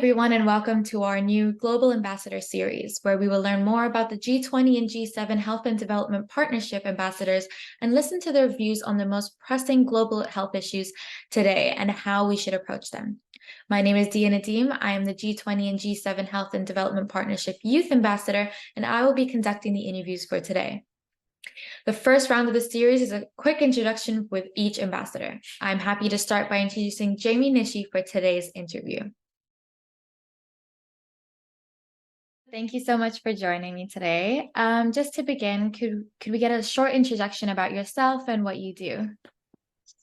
everyone, and welcome to our new Global Ambassador series, where we will learn more about the G20 and G7 Health and Development Partnership ambassadors and listen to their views on the most pressing global health issues today and how we should approach them. My name is Diya Nadeem. I am the G20 and G7 Health and Development Partnership Youth Ambassador, and I will be conducting the interviews for today. The first round of the series is a quick introduction with each ambassador. I'm happy to start by introducing Jamie Nishi for today's interview. Thank you so much for joining me today. Just to begin, could we get a short introduction about yourself and what you do?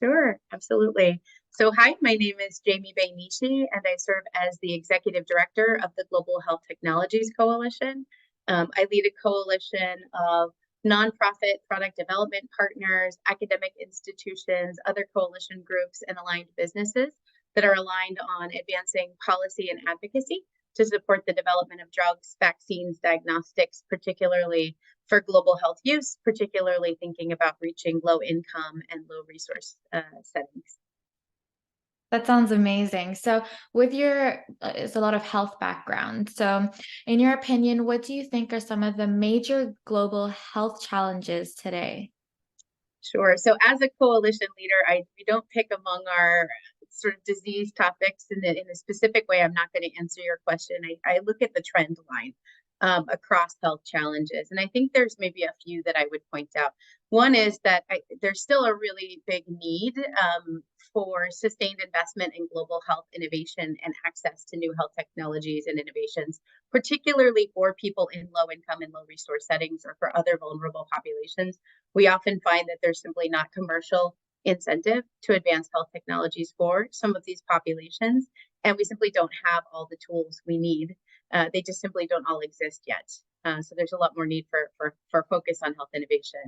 Sure, absolutely. So hi, my name is Jamie Nishi, and I serve as the Executive Director of the Global Health Technologies Coalition. I lead a coalition of nonprofit product development partners, academic institutions, other coalition groups, and aligned businesses that are aligned on advancing policy and advocacy to support the development of drugs, vaccines, diagnostics, particularly for global health use, particularly thinking about reaching low income and low resource settings. That sounds amazing. So with your, it's a lot of health background. So in your opinion, what do you think are some of the major global health challenges today? Sure. So as a coalition leader, we don't pick among our sort of disease topics in a specific way. I'm not going to answer your question. I look at the trend line across health challenges. And I think there's maybe a few that I would point out. One is that there's still a really big need for sustained investment in global health innovation and access to new health technologies and innovations, particularly for people in low income and low resource settings or for other vulnerable populations. We often find that there's simply not commercial incentive to advance health technologies for some of these populations, and we simply don't have all the tools we need. They just simply don't all exist yet. So there's a lot more need for focus on health innovation.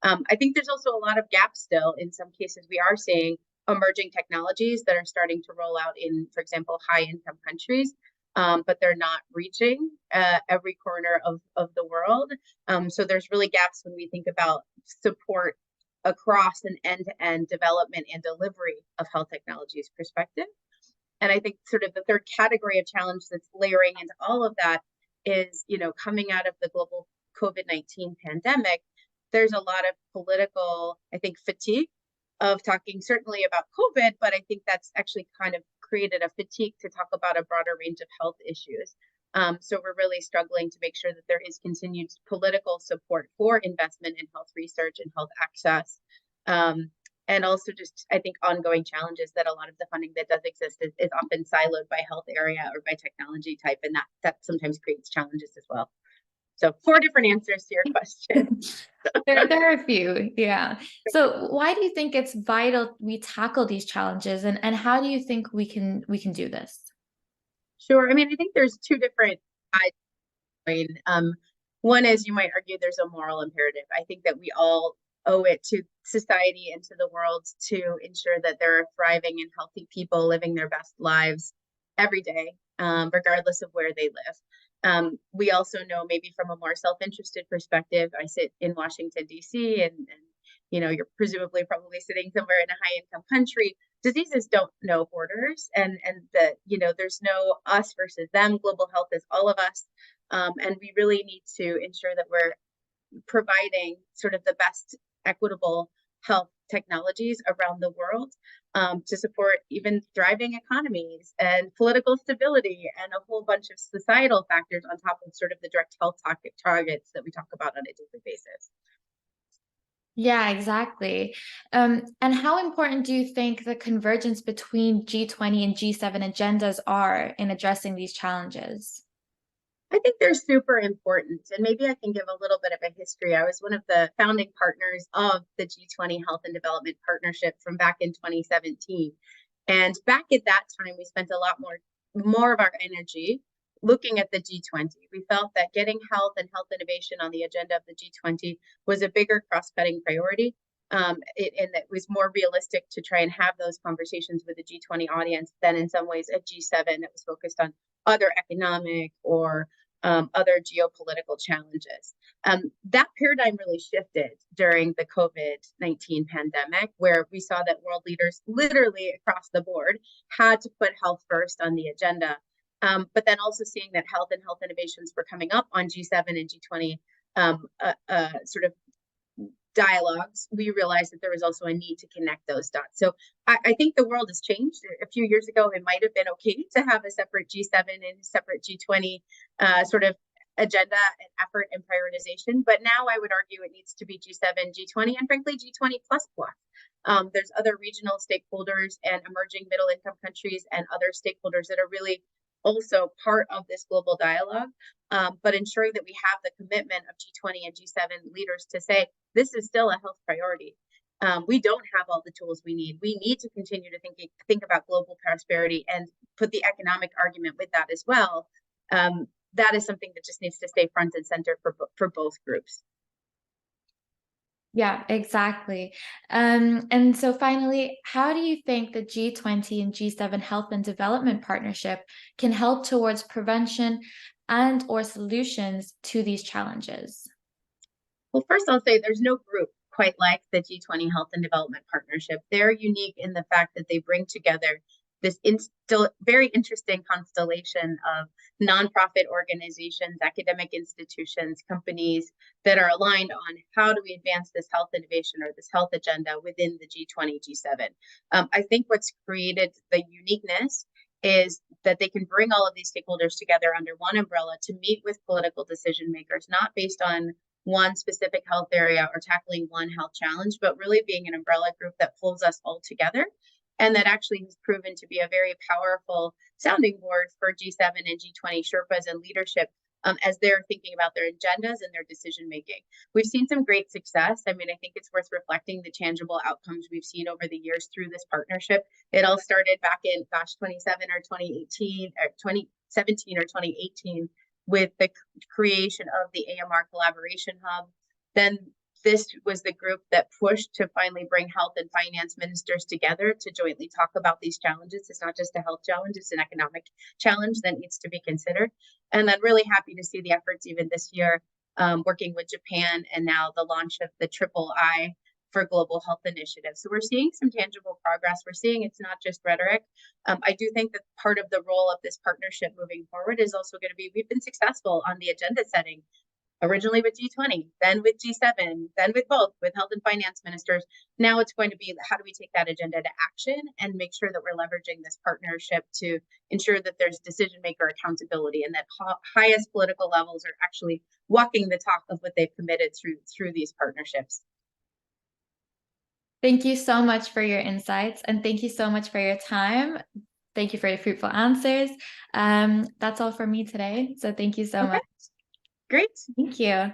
I think there's also a lot of gaps still. In some cases, we are seeing emerging technologies that are starting to roll out in, for example, high-income countries, but they're not reaching every corner of the world. So there's really gaps when we think about support across an end-to-end development and delivery of health technologies perspective. And I think sort of the third category of challenge that's layering into all of that is, coming out of the global COVID-19 pandemic, there's a lot of political, I think, fatigue of talking certainly about COVID, but I think that's actually kind of created a fatigue to talk about a broader range of health issues. So we're really struggling to make sure that there is continued political support for investment in health research and health access. And also just, I think, ongoing challenges that a lot of the funding that does exist is often siloed by health area or by technology type, and that sometimes creates challenges as well. So 4 different answers to your question. There are a few, yeah. So why do you think it's vital we tackle these challenges, and how do you think we can do this? Sure. I mean, I think there's 2 different sides. One is, you might argue, there's a moral imperative. I think that we all owe it to society and to the world to ensure that there are thriving and healthy people living their best lives every day, regardless of where they live. We also know, maybe from a more self-interested perspective, I sit in Washington, D.C., and you're presumably probably sitting somewhere in a high-income country. Diseases don't know borders, and there's no us versus them. Global health is all of us, and we really need to ensure that we're providing sort of the best equitable health technologies around the world to support even thriving economies and political stability and a whole bunch of societal factors on top of sort of the direct health targets that we talk about on a daily basis. Yeah, exactly. And how important do you think the convergence between G20 and G7 agendas are in addressing these challenges? I think they're super important. And maybe I can give a little bit of a history. I was one of the founding partners of the G20 Health and Development Partnership from back in 2017. And back at that time, we spent a lot more of our energy looking at the G20. We felt that getting health and health innovation on the agenda of the G20 was a bigger cross-cutting priority. And that was more realistic to try and have those conversations with the G20 audience than in some ways a G7 that was focused on other economic or other geopolitical challenges. That paradigm really shifted during the COVID-19 pandemic, where we saw that world leaders literally across the board had to put health first on the agenda. But then also seeing that health and health innovations were coming up on G7 and G20 sort of dialogues, we realized that there was also a need to connect those dots. So I think the world has changed. A few years ago, it might have been okay to have a separate G7 and separate G20 sort of agenda and effort and prioritization. But now I would argue it needs to be G7, G20, and frankly, G20 plus plus. There's other regional stakeholders and emerging middle income countries and other stakeholders that are really also part of this global dialogue, but ensuring that we have the commitment of G20 and G7 leaders to say, this is still a health priority. We don't have all the tools we need. We need to continue to think about global prosperity and put the economic argument with that as well. That is something that just needs to stay front and center for both groups. Yeah, exactly. And so finally, how do you think the G20 and G7 health and development partnership can help towards prevention and or solutions to these challenges? Well, first I'll say there's no group quite like the G20 Health and Development Partnership. They're unique in the fact that they bring together this still very interesting constellation of nonprofit organizations, academic institutions, companies that are aligned on how do we advance this health innovation or this health agenda within the G20, G7. I think what's created the uniqueness is that they can bring all of these stakeholders together under one umbrella to meet with political decision makers, not based on one specific health area or tackling one health challenge, but really being an umbrella group that pulls us all together. And that actually has proven to be a very powerful sounding board for G7 and G20 Sherpas and leadership as they're thinking about their agendas and their decision making. We've seen some great success. I mean, I think it's worth reflecting the tangible outcomes we've seen over the years through this partnership. It all started back in, 27 or 2018 or 2017 or 2018 with the creation of the AMR Collaboration Hub. Then this was the group that pushed to finally bring health and finance ministers together to jointly talk about these challenges. It's not just a health challenge, it's an economic challenge that needs to be considered. And I'm really happy to see the efforts even this year, working with Japan and now the launch of the Triple I for Global Health Initiative. So we're seeing some tangible progress. We're seeing it's not just rhetoric. I do think that part of the role of this partnership moving forward is also going to be, we've been successful on the agenda setting, originally with G20, then with G7, then with both, with health and finance ministers. Now it's going to be, how do we take that agenda to action and make sure that we're leveraging this partnership to ensure that there's decision maker accountability and that highest political levels are actually walking the talk of what they've committed through these partnerships. Thank you so much for your insights, and thank you so much for your time. Thank you for your fruitful answers. That's all for me today. So thank you so much. Great. Thank you.